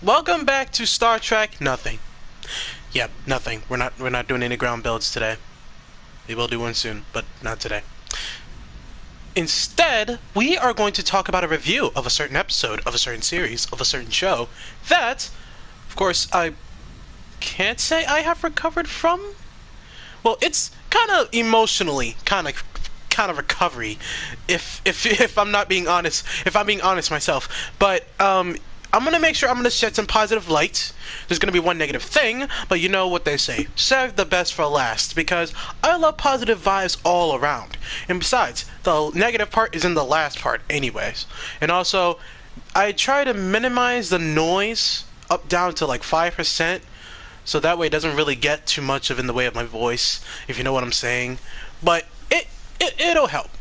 Welcome back to Star Trek Nothing. Yep, nothing. We're not doing any ground builds today. We will do one soon, but not today. Instead, we are going to talk about a review of a certain episode, of a certain series, of a certain show that, of course, I can't say I have recovered from. Well, it's kind of emotionally kind of recovery if I'm not being honest, if I'm being honest myself. But I'm gonna make sure I'm gonna shed some positive light. There's gonna be one negative thing, but you know what they say, save the best for last, because I love positive vibes all around. And besides, the negative part is in the last part anyways. And also, I try to minimize the noise up down to like 5%, so that way it doesn't really get too much of in the way of my voice, if you know what I'm saying. But it'll help.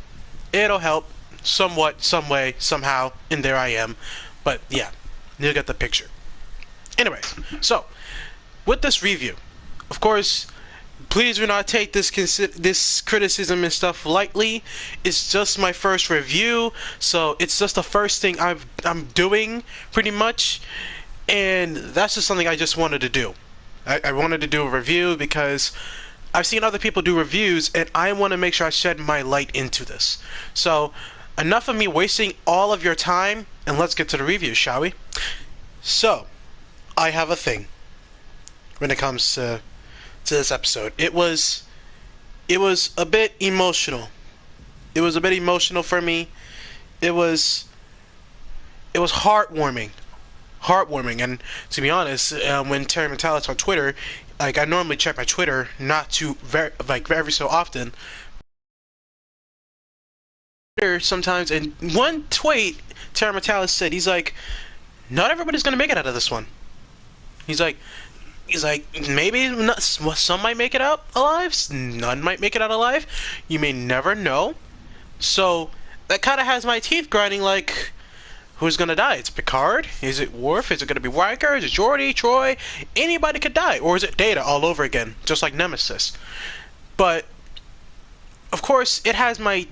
It'll help somewhat, some way, somehow, and there I am. But yeah, you get the picture. Anyways, so with this review, of course, please do not take this criticism and stuff lightly. It's just my first review, so it's just the first thing I'm doing pretty much, and that's just something I just wanted to do. I wanted to do a review because I've seen other people do reviews, and I want to make sure I shed my light into this. So, enough of me wasting all of your time, and let's get to the review, shall we? So, I have a thing when it comes to this episode. It was a bit emotional. It was a bit emotional for me. It was heartwarming. And to be honest, when Terry Metalis on Twitter, like I normally check my Twitter, not too very so often. Sometimes, and one tweet Terry Metalis said, he's like, not everybody's gonna make it out of this one. He's like, maybe not, some might make it out alive, none might make it out alive. You may never know. So that kind of has my teeth grinding. Like, who's gonna die? It's Picard? Is it Worf? Is it gonna be Riker? Is it Geordi? Troy? Anybody could die. Or is it Data all over again, just like Nemesis? But of course, it has my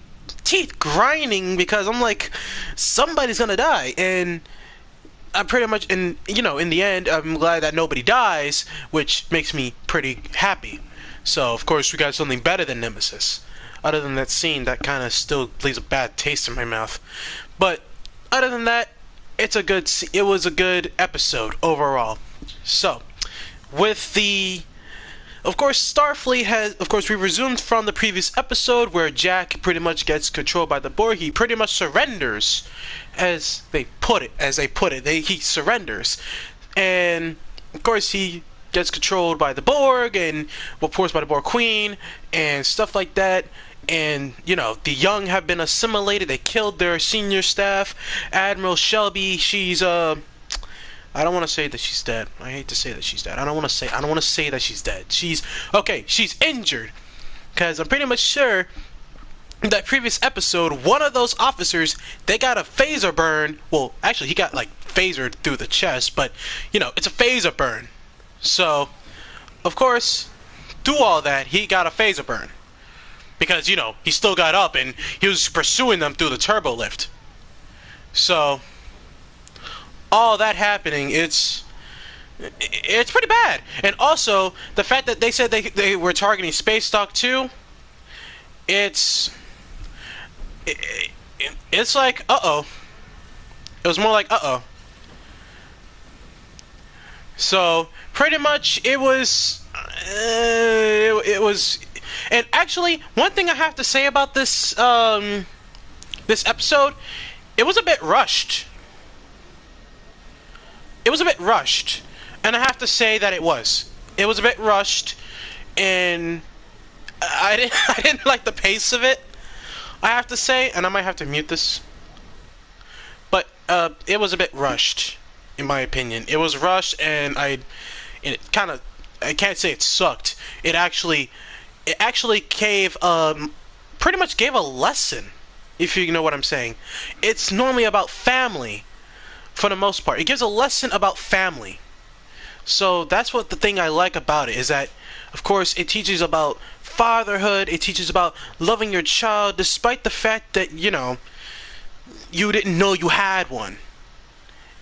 teeth grinding because I'm like, somebody's gonna die, and I'm pretty much, in the end, I'm glad that nobody dies, which makes me pretty happy. So of course, we got something better than Nemesis. Other than that scene, that kind of still leaves a bad taste in my mouth. But other than that, it was a good episode overall. So, of course, Starfleet has, of course, we resumed from the previous episode where Jack pretty much gets controlled by the Borg. He pretty much surrenders, as they put it. He surrenders, and of course he gets controlled by the Borg, and of course by the Borg Queen and stuff like that. And the young have been assimilated. They killed their senior staff, Admiral Shelby. She's I don't want to say that she's dead. I hate to say that she's dead. I don't want to say that she's dead. She's injured, because I'm pretty much sure that previous episode, one of those officers, they got a phaser burn. Well, actually, he got like phasered through the chest, but it's a phaser burn. So, of course, through all that, he got a phaser burn because he still got up and he was pursuing them through the turbo lift. So, all that happening, it's pretty bad. And also, the fact that they said they were targeting Space Dock 2, it's like, uh-oh. It was more like, uh-oh. So, pretty much, it was, and actually, one thing I have to say about this episode, it was a bit rushed. It was a bit rushed, and I have to say that it was. It was a bit rushed, and I didn't like the pace of it, I have to say, and I might have to mute this. But it was a bit rushed, in my opinion. It was rushed, and I can't say it sucked. It actually pretty much gave a lesson, if you know what I'm saying. It's normally about family. For the most part, it gives a lesson about family. So that's what the thing I like about it is that, of course, it teaches about fatherhood. It teaches about loving your child, despite the fact that you didn't know you had one.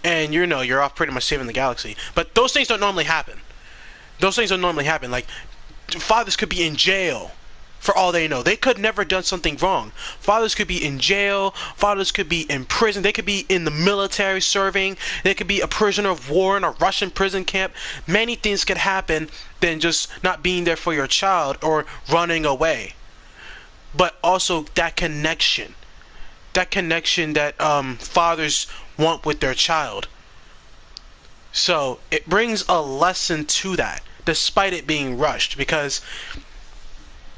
and you're off pretty much saving the galaxy. But those things don't normally happen. Those things don't normally happen. Like, fathers could be in jail for all they know. They could never done something wrong. Fathers could be in jail. Fathers could be in prison. They could be in the military serving. They could be a prisoner of war in a Russian prison camp. Many things could happen than just not being there for your child or running away. But also that connection that fathers want with their child. So it brings a lesson to that, despite it being rushed, because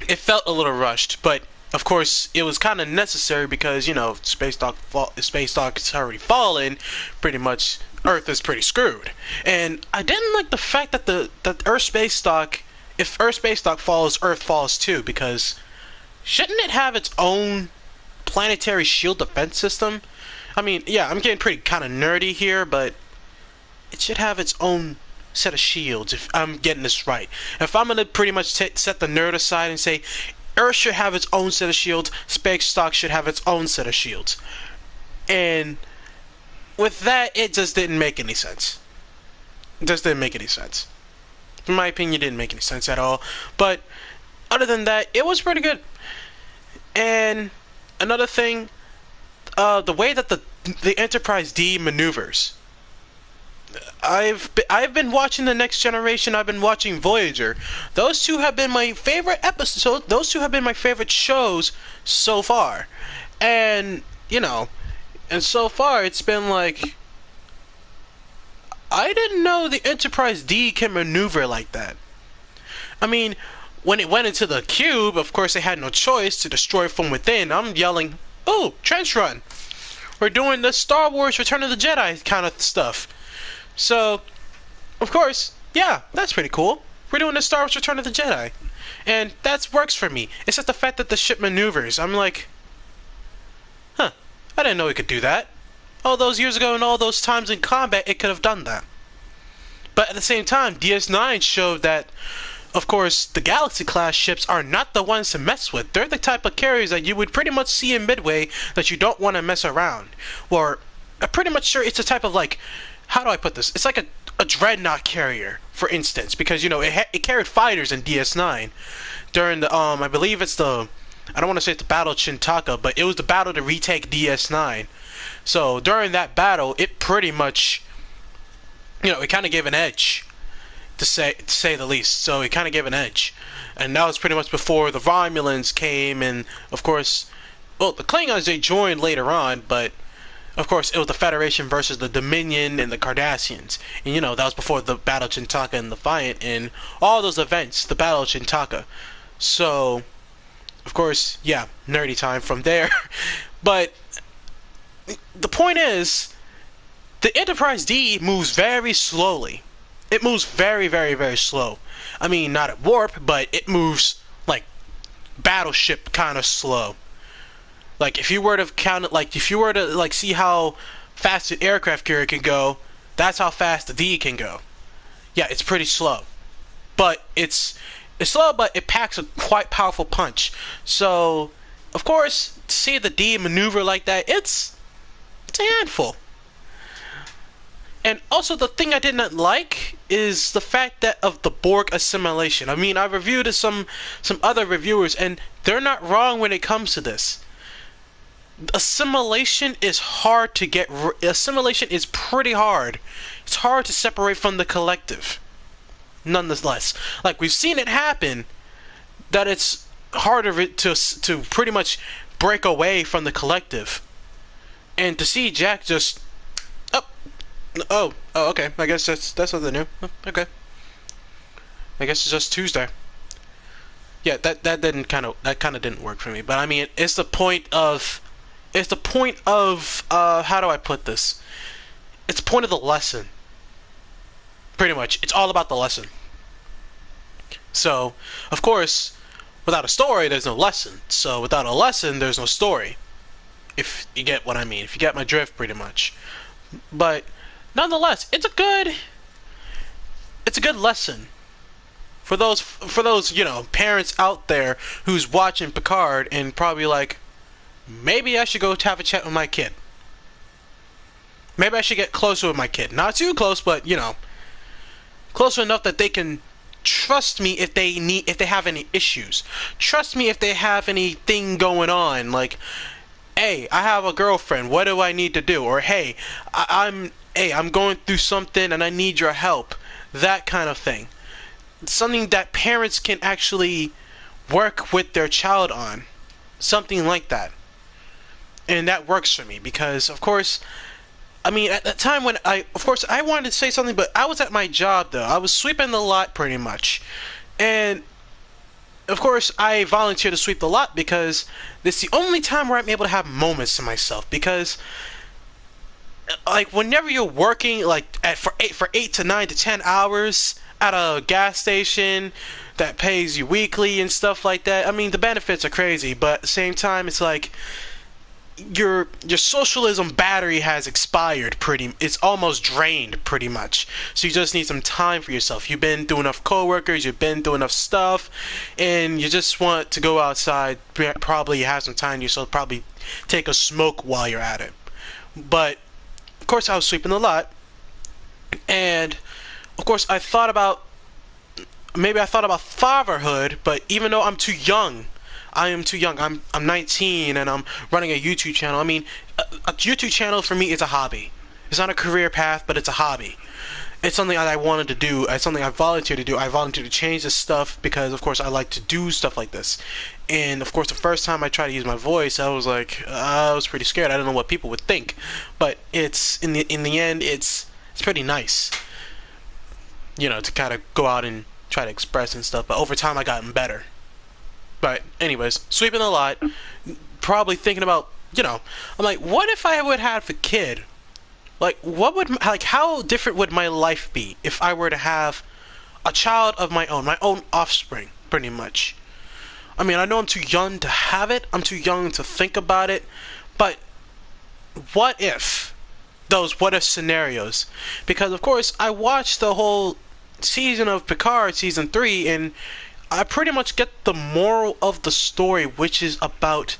it felt a little rushed, but of course it was kind of necessary because space dock has already fallen. Pretty much, Earth is pretty screwed, and I didn't like the fact that that Earth space dock. If Earth space dock falls, Earth falls too, because shouldn't it have its own planetary shield defense system? I mean, yeah, I'm getting pretty kind of nerdy here, but it should have its own set of shields, if I'm getting this right. If I'm gonna pretty much set the nerd aside and say Earth should have its own set of shields, space dock should have its own set of shields, and with that, it just didn't make any sense. It just didn't make any sense. In my opinion, it didn't make any sense at all. But other than that, it was pretty good. And another thing, the way that the Enterprise D maneuvers. I've been watching The Next Generation. I've been watching Voyager. Those two have been my favorite episodes. Those two have been my favorite shows so far. And and so far it's been like, I didn't know the Enterprise D can maneuver like that. I mean, when it went into the cube, of course they had no choice to destroy from within. I'm yelling, "Oh, trench run! We're doing the Star Wars Return of the Jedi kind of stuff." So, of course, yeah, that's pretty cool. We're doing the Star Wars Return of the Jedi. And that works for me. It's just the fact that the ship maneuvers. I'm like, huh, I didn't know it could do that. All those years ago and all those times in combat, it could have done that. But at the same time, DS9 showed that, of course, the Galaxy-class ships are not the ones to mess with. They're the type of carriers that you would pretty much see in Midway that you don't want to mess around. Or, I'm pretty much sure it's a type of, like, how do I put this? It's like a dreadnought carrier, for instance, because it carried fighters in DS9 during the I believe it's the, I don't want to say it's the Battle of Chintaka, but it was the battle to retake DS9. So during that battle, it pretty much, it kind of gave an edge, to say the least. So it kind of gave an edge, and that was pretty much before the Romulans came, and of course, well, the Klingons, they joined later on, but of course, it was the Federation versus the Dominion and the Cardassians. And, that was before the Battle of Chintaka and the Defiant and all those events, the Battle of Chintaka. So, of course, yeah, nerdy time from there. But the point is, the Enterprise D moves very slowly. It moves very, very, very slow. I mean, not at warp, but it moves like battleship kind of slow. Like, if you were to count it, like, if you were to, like, see how fast an aircraft carrier can go, that's how fast the D can go. Yeah, it's pretty slow. But it's slow, but it packs a quite powerful punch. So, of course, to see the D maneuver like that, it's a handful. And also, the thing I did not like is the fact that of the Borg assimilation. I mean, I reviewed some other reviewers, and they're not wrong when it comes to this. Assimilation is hard to get. Assimilation is pretty hard. It's hard to separate from the collective. Nonetheless, like, we've seen it happen, that it's harder to pretty much break away from the collective, and to see Jack just oh okay. I guess that's something new. Okay. I guess it's just Tuesday. Yeah, that kind of didn't work for me. But I mean, it's the point of. It's the point of, how do I put this? It's the point of the lesson. Pretty much. It's all about the lesson. So, of course, without a story, there's no lesson. So, without a lesson, there's no story. If you get what I mean. If you get my drift, pretty much. But, nonetheless, it's a good lesson. For those, parents out there who's watching Picard and probably like, maybe I should go have a chat with my kid. Maybe I should get closer with my kid. Not too close, but close enough that they can trust me if they have any issues. Trust me if they have anything going on, like, hey, I have a girlfriend, what do I need to do? Or hey, I'm going through something and I need your help. That kind of thing. Something that parents can actually work with their child on. Something like that. And that works for me because, of course, I mean, at the time when of course, I wanted to say something, but I was at my job, though. I was sweeping the lot, pretty much. And, of course, I volunteer to sweep the lot because it's the only time where I'm able to have moments to myself. Because, like, whenever you're working, like, for 8 to 9 to 10 hours at a gas station that pays you weekly and stuff like that, I mean, the benefits are crazy, but at the same time, it's like, your socialism battery has expired. It's almost drained, pretty much. So you just need some time for yourself. You've been through enough coworkers, you've been through enough stuff, and you just want to go outside, probably have some time to yourself, probably take a smoke while you're at it. But of course I was sweeping the lot, and of course I thought about fatherhood, but even though I'm too young, I am too young. I'm 19 and I'm running a YouTube channel. I mean, a YouTube channel for me is a hobby. It's not a career path, but it's a hobby. It's something that I wanted to do. It's something I volunteered to do. I volunteered to change this stuff because, of course, I like to do stuff like this. And, of course, the first time I tried to use my voice, I was like, I was pretty scared. I don't know what people would think. But it's in the end, it's pretty nice, to kind of go out and try to express and stuff. But over time, I gotten better. But anyways, sweeping the lot, probably thinking about, I'm like, what if I would have a kid? Like, how different would my life be if I were to have a child of my own offspring, pretty much. I mean, I know I'm too young to have it, I'm too young to think about it, but what if? Those what if scenarios. Because, of course, I watched the whole season of Picard, season 3, and I pretty much get the moral of the story, which is about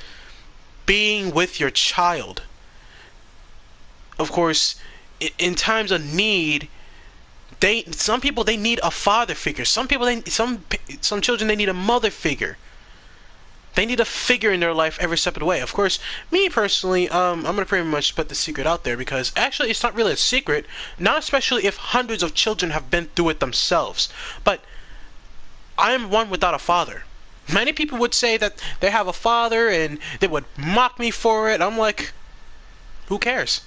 being with your child. Of course, in times of need, some people need a father figure. Some children, they need a mother figure. They need a figure in their life every step of the way. Of course, me personally, I'm gonna pretty much put the secret out there because actually it's not really a secret, not especially if hundreds of children have been through it themselves. But I am one without a father. Many people would say that they have a father and they would mock me for it. I'm like, who cares?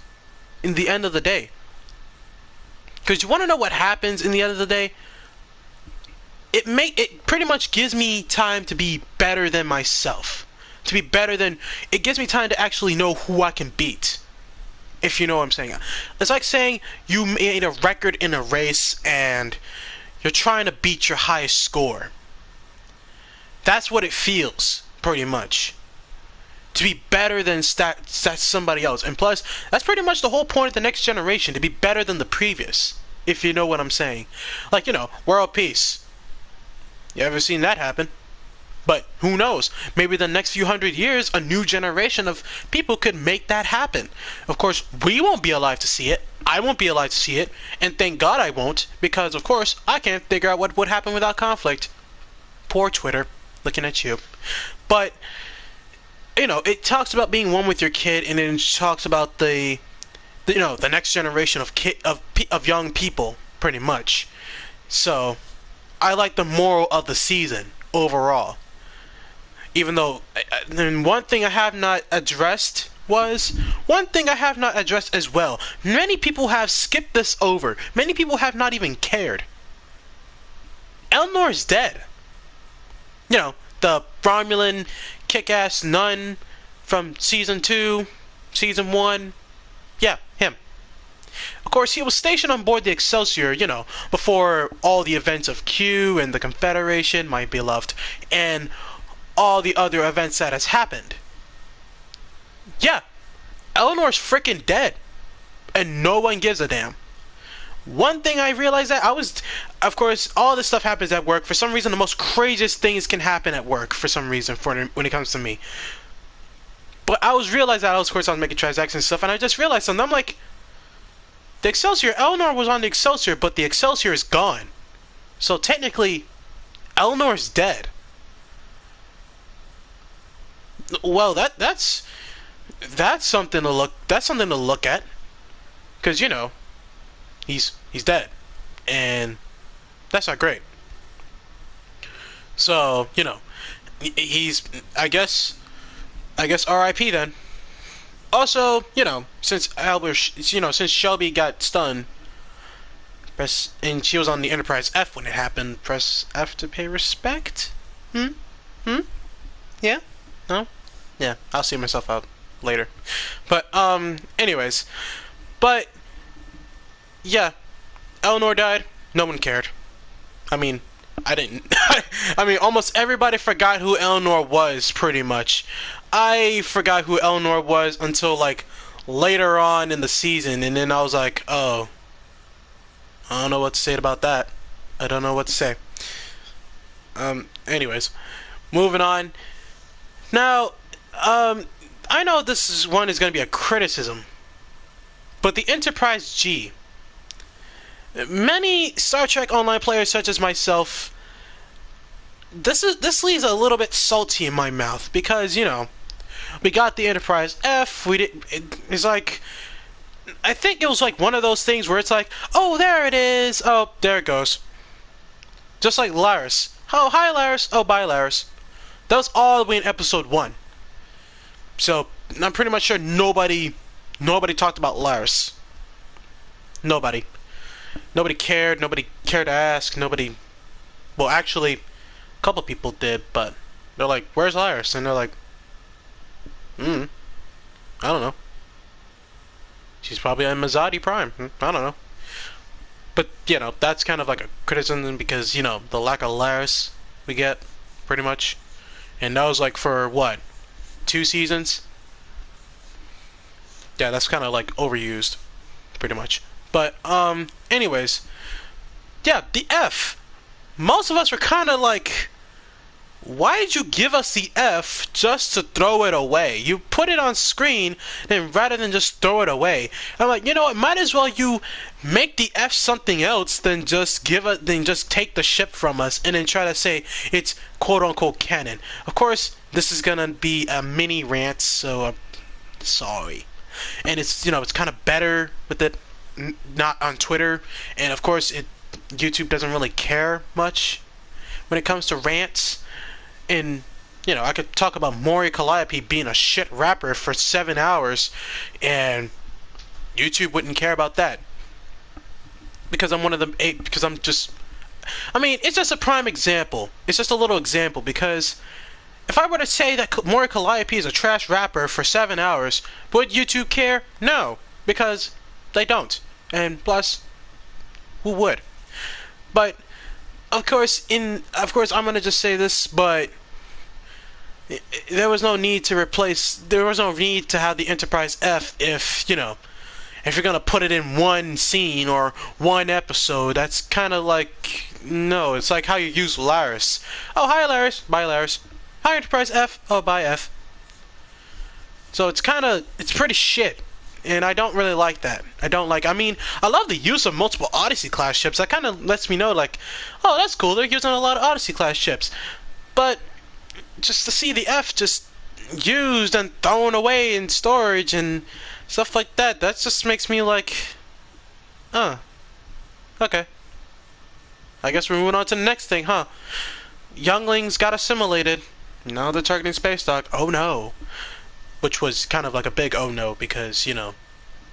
In the end of the day. Because you want to know what happens in the end of the day? It pretty much gives me time to be better than myself. It gives me time to actually know who I can beat. If you know what I'm saying. It's like saying you made a record in a race and you're trying to beat your highest score. That's what it feels, pretty much. To be better than somebody else. And plus, that's pretty much the whole point of the next generation, to be better than the previous. If you know what I'm saying. Like, world peace. You ever seen that happen? But who knows? Maybe the next few hundred years, a new generation of people could make that happen. Of course, we won't be alive to see it. I won't be alive to see it. And thank God I won't. Because, of course, I can't figure out what would happen without conflict. Poor Twitter. Looking at you. But, it talks about being one with your kid. And it talks about the next generation of young people. Pretty much. So, I like the moral of the season overall. Even though, one thing I have not addressed as well. Many people have skipped this over. Many people have not even cared. Eleanor's dead. The Romulan kick-ass nun from season 2, season 1. Yeah, him. Of course, he was stationed on board the Excelsior, before all the events of Q and the Confederation, my beloved, and all the other events that has happened. Yeah, Eleanor's freaking dead, and no one gives a damn. One thing I realized of course, all this stuff happens at work. For some reason, the most craziest things can happen at work, for some reason, when it comes to me. But I realized that, of course, I was making transactions and stuff, and I just realized something. I'm like, The Excelsior, Eleanor was on the Excelsior, but the Excelsior is gone. So technically, Eleanor's dead. Well, that's something to look. That's something to look at, because he's dead, and that's not great. So he's I guess R.I.P. then. Also, since since Shelby got stunned, and she was on the Enterprise F when it happened, press F to pay respect. Hmm. Hmm. Yeah. No. Yeah. I'll see myself out later. But anyways, but yeah, Eleanor died. No one cared. I mean, I didn't. I mean, almost everybody forgot who Eleanor was, pretty much. I forgot who Eleanor was until, like, later on in the season, and then I was like, oh, I don't know what to say about that. I don't know what to say. Anyways, moving on. Now, I know one is going to be a criticism, but the Enterprise G. Many Star Trek Online players, such as myself, this leaves a little bit salty in my mouth because we got the Enterprise F. It's like, I think it was like one of those things where it's like, oh, there it is. Oh, there it goes. Just like Laris. Oh, hi Laris. Oh, bye Laris. That was all the way in episode 1. So I'm pretty much sure nobody talked about Laris. Nobody cared. Nobody cared to ask. Well, actually, a couple people did, but they're like, "Where's Laris?" And they're like, I don't know. She's probably on Mazadi Prime. I don't know." But that's kind of like a criticism because the lack of Laris we get, pretty much, and that was like for what, 2 seasons? Yeah, that's kind of like overused, pretty much. But anyways, yeah, the F. Most of us were kind of like, why did you give us the F just to throw it away? You put it on screen, then rather than just throw it away, I'm like, you know what? Might as well you make the F something else than just take the ship from us and then try to say it's quote unquote canon. Of course, this is gonna be a mini rant, so I'm sorry. And it's it's kind of better with it not on Twitter, and of course YouTube doesn't really care much when it comes to rants. And I could talk about Maury Calliope being a shit rapper for 7 hours, and YouTube wouldn't care about that because I'm one of the 8. Because it's just a prime example. It's just a little example because if I were to say that Maury Calliope is a trash rapper for 7 hours, would YouTube care? No, because they don't. And plus, who would? But of course, I'm gonna just say this, but there was no need to have the Enterprise F if you're gonna put it in one scene or one episode. That's kind of like, no, it's like how you use Laris. Oh, hi Laris, bye Laris. Hi Enterprise F, oh bye F. So it's pretty shit. And I don't really like that. I love the use of multiple Odyssey class ships. That kind of lets me know, like, oh, that's cool. They're using a lot of Odyssey class ships. But just to see the F just used and thrown away in storage and stuff like that just makes me like, okay. I guess we're moving on to the next thing, huh? Younglings got assimilated. Now they're targeting space dock. Oh no. Which was kind of like a big oh no, because,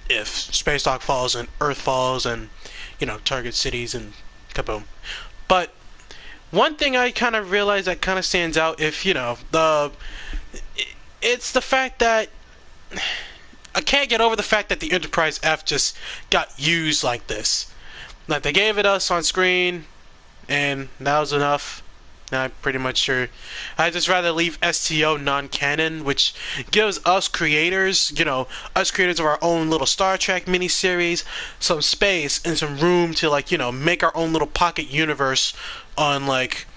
if space dock falls and Earth falls and, target cities and kaboom. But one thing I kind of realized that kind of stands out, it's the fact that I can't get over the fact that the Enterprise F just got used like this. Like, they gave it us on screen, and that was enough. I'm pretty much sure. I'd just rather leave STO non-canon, which gives us creators, us creators of our own little Star Trek miniseries, some space and some room to, like, make our own little pocket universe on, like,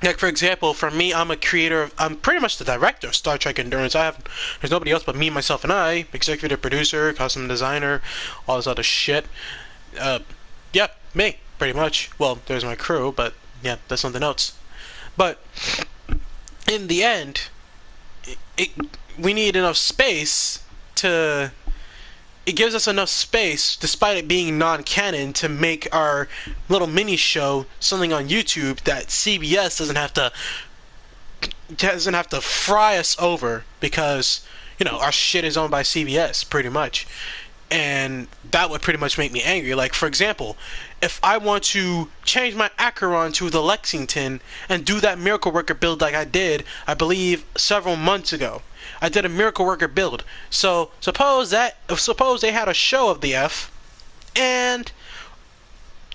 Like, for example, for me, I'm pretty much the director of Star Trek Endurance. There's nobody else but me, myself, and I, executive producer, costume designer, all this other shit. Uh, yeah, me, pretty much. Well, there's my crew, but yeah, that's something else. But in the end, it we need enough space to. It gives us enough space, despite it being non-canon, to make our little mini show something on YouTube that CBS doesn't have to fry us over, because our shit is owned by CBS pretty much. And that would pretty much make me angry. Like, for example, if I want to change my Acheron to the Lexington and do that Miracle Worker build like I did, I believe, several months ago. I did a Miracle Worker build. So suppose they had a show of the F, and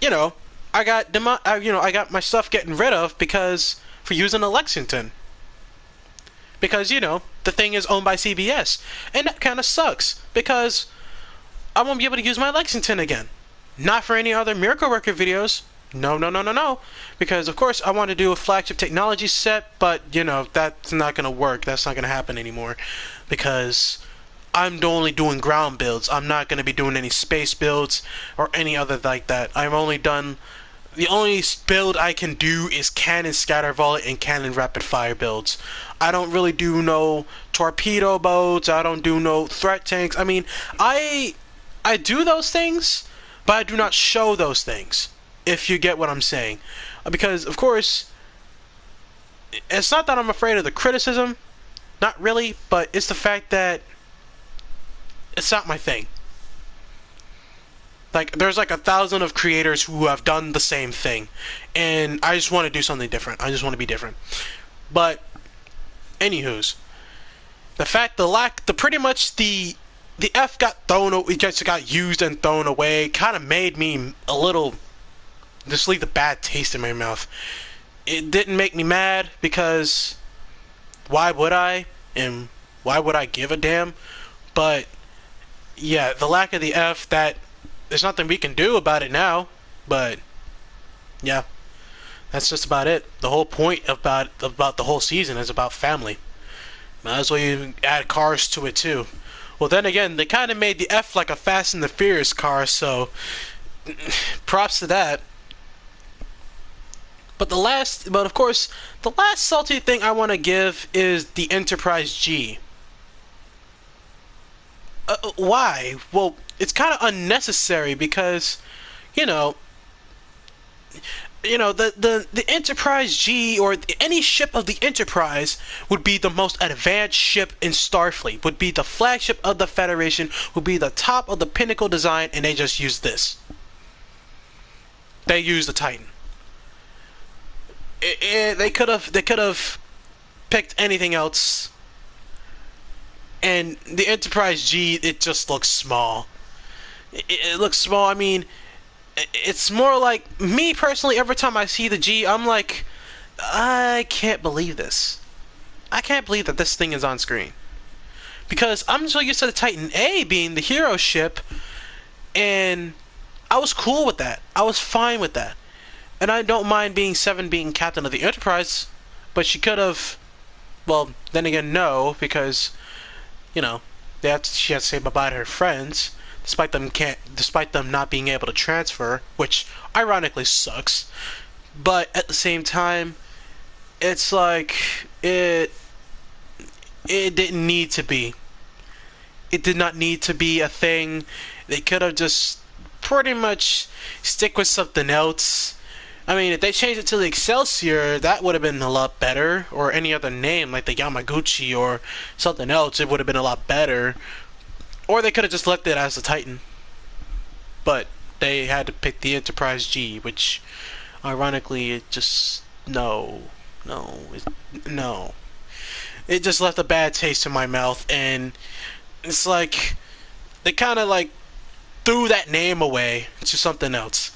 I got my stuff getting rid of because for using a Lexington. Because the thing is owned by CBS, and that kind of sucks because I won't be able to use my Lexington again. Not for any other Miracle Worker videos. No, no, no, no, no. Because, of course, I want to do a flagship technology set, but, that's not going to work. That's not going to happen anymore. Because I'm only doing ground builds. I'm not going to be doing any space builds or any other like that. The only build I can do is cannon scatter volley and cannon rapid fire builds. I don't really do no torpedo boats. I don't do no threat tanks. I mean, I do those things, but I do not show those things, if you get what I'm saying. Because, of course, it's not that I'm afraid of the criticism, not really, but it's the fact that it's not my thing. Like, there's like 1,000 of creators who have done the same thing, and I just want to do something different. I just want to be different. But, anywho's, the fact, pretty much the F it just got used and thrown away, kind of made me a little, just leave the bad taste in my mouth. It didn't make me mad, because why would I? And why would I give a damn? But, yeah, the lack of the F, there's nothing we can do about it now. But, yeah, that's just about it. The whole point about the whole season is about family. Might as well even add cars to it, too. Well, then again, they kind of made the F like a Fast and the Furious car, so props to that. But of course, the last salty thing I want to give is the Enterprise G. Why? Well, it's kind of unnecessary because, the Enterprise G, or any ship of the Enterprise, would be the most advanced ship in Starfleet, would be the flagship of the Federation, would be the top of the pinnacle design, and they just use this. They use the Titan. They could have picked anything else, and the Enterprise G, it just looks small. It looks small. I mean, it's more like, me personally, every time I see the G, I'm like, I can't believe this. I can't believe that this thing is on screen. Because I'm so used to the Titan A being the hero ship, and I was cool with that. I was fine with that. And I don't mind Seven being captain of the Enterprise, but she could have, well, then again, no, because, she has to say bye-bye to her friends, despite them not being able to transfer, which ironically sucks. But at the same time, it's like, it didn't need to be. It did not need to be a thing. They could have just pretty much stick with something else. I mean, if they changed it to the Excelsior, that would have been a lot better. Or any other name, like the Yamaguchi or something else, it would have been a lot better. Or they could have just left it as the Titan. But they had to pick the Enterprise G, which, ironically, it just... No. It just left a bad taste in my mouth, and it's like, they kind of like threw that name away to something else.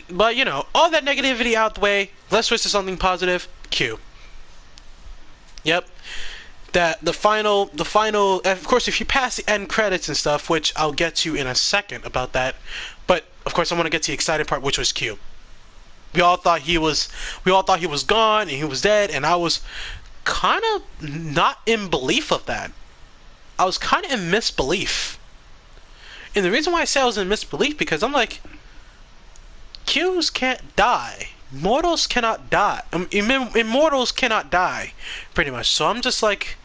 But, all that negativity out the way, let's switch to something positive. Q. Yep. That the final, of course, if you pass the end credits and stuff, which I'll get to in a second about that, but, of course, I want to get to the exciting part, which was Q. We all thought he was gone and he was dead, and I was kind of not in belief of that. I was kind of in misbelief. And the reason why I say I was in misbelief because I'm like, Qs can't die. Mortals cannot die. Immortals cannot die, pretty much. So I'm just like,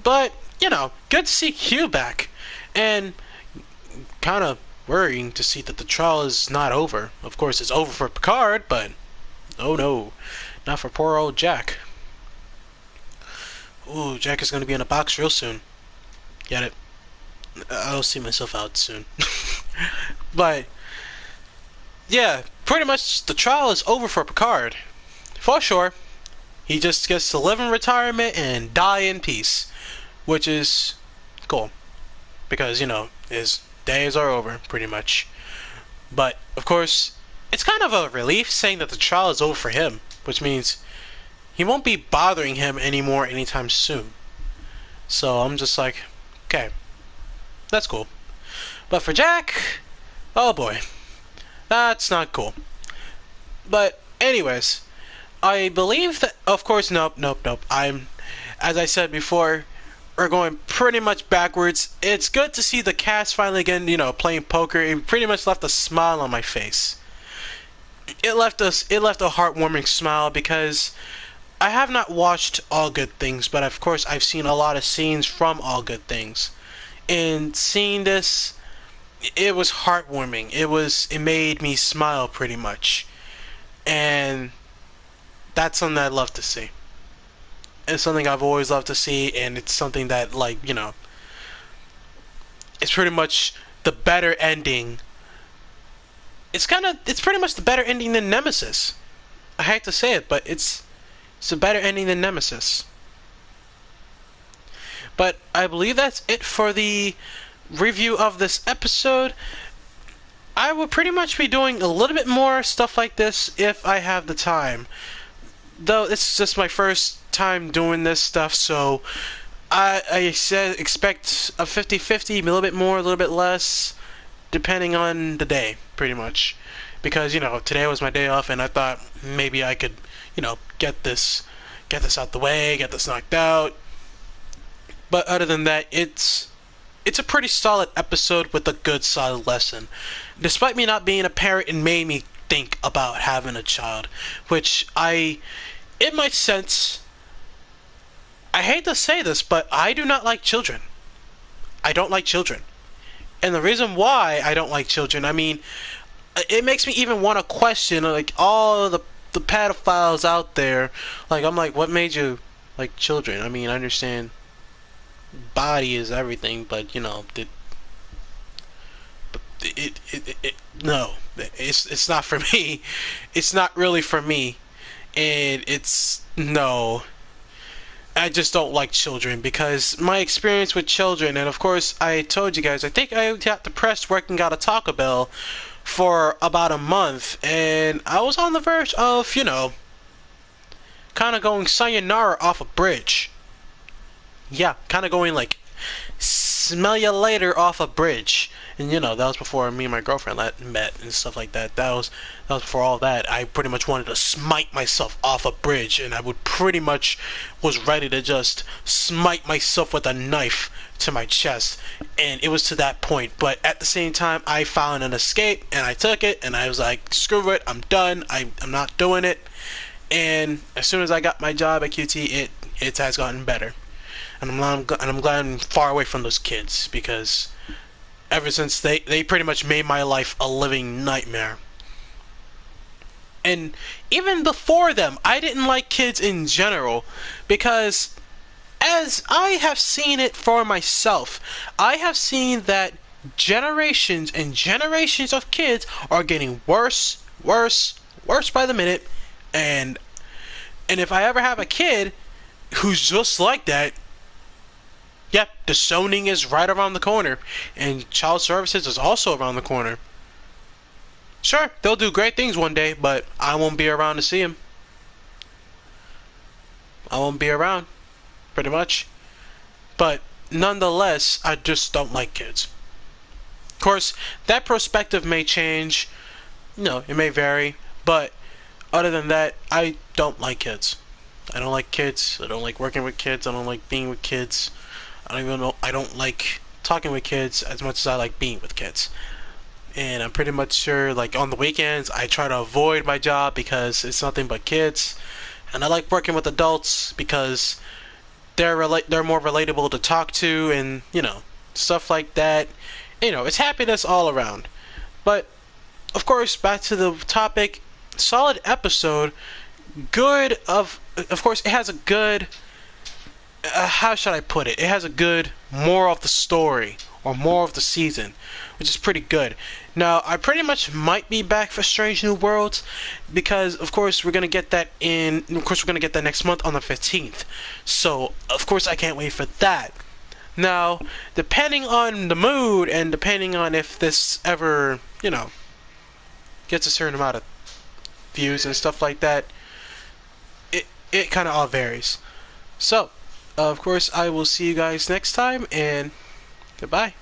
but good to see Q back, and kind of worrying to see that the trial is not over. Of course, it's over for Picard, but oh no, not for poor old Jack. Ooh, Jack is going to be in a box real soon. Get it? I'll see myself out soon. But yeah, pretty much the trial is over for Picard. For sure. He just gets to live in retirement and die in peace, which is cool because his days are over pretty much. But of course, it's kind of a relief saying that the trial is over for him, which means he won't be bothering him anymore anytime soon. So I'm just like, okay, that's cool. But for Jack, oh boy, that's not cool. But anyways, I believe that, of course, nope. As I said before, we're going pretty much backwards. It's good to see the cast finally again, playing poker. It pretty much left a smile on my face. It left a heartwarming smile because I have not watched All Good Things, but of course I've seen a lot of scenes from All Good Things. And seeing this, it was heartwarming. It made me smile pretty much. And that's something I love to see. It's something I've always loved to see, and it's something that, it's pretty much the better ending. It's pretty much the better ending than Nemesis. I hate to say it, but it's a better ending than Nemesis. But I believe that's it for the review of this episode. I will pretty much be doing a little bit more stuff like this if I have the time. Though it's just my first time doing this stuff, so I said expect a 50-50, a little bit more, a little bit less, depending on the day, pretty much. Because, today was my day off, and I thought maybe I could, get this out the way, get this knocked out. But other than that, it's a pretty solid episode with a good solid lesson. Despite me not being a parent, it made me think about having a child, which in my sense, I hate to say this, but I do not like children. I don't like children. And the reason why I don't like children, it makes me even want to question, all the pedophiles out there. I'm like, what made you like children? I understand body is everything, but no, it's not for me. It's not really for me, and no. I just don't like children because my experience with children, and of course I told you guys, I think I got depressed working out of Taco Bell for about a month, and I was on the verge of, kind of going sayonara off a bridge. Yeah, kind of going smell you later off a bridge. And that was before me and my girlfriend met and stuff like that. That was before all that. I pretty much wanted to smite myself off a bridge, and I would pretty much was ready to just smite myself with a knife to my chest. And it was to that point. But at the same time, I found an escape, and I took it, and I was like, screw it, I'm done. I'm not doing it. And as soon as I got my job at QT, it has gotten better. And I'm glad I'm far away from those kids, because ever since they pretty much made my life a living nightmare. And even before them, I didn't like kids in general, because as I have seen it for myself, I have seen that generations and generations of kids are getting worse by the minute. And if I ever have a kid who's just like that, yep, the zoning is right around the corner, and child services is also around the corner. Sure, they'll do great things one day, but I won't be around to see them. I won't be around, pretty much. But nonetheless, I just don't like kids. course, that perspective may change. It may vary, but other than that, I don't like kids. I don't like kids. I don't like working with kids. I don't like being with kids. I don't even know. I don't like talking with kids as much as I like being with kids. And I'm pretty much sure, like on the weekends, I try to avoid my job because it's nothing but kids. And I like working with adults because they're more relatable to talk to, and stuff like that. It's happiness all around. But of course, back to the topic. Solid episode. Good of course, it has a good. How should I put it? It has a good moral of the story or moral of the season, which is pretty good. Now, I pretty much might be back for Strange New Worlds because, of course, we're gonna get that next month on the 15th. So, of course, I can't wait for that. Now, depending on the mood and depending on if this ever, gets a certain amount of views and stuff like that, it kind of all varies. So, of course, I will see you guys next time, and goodbye.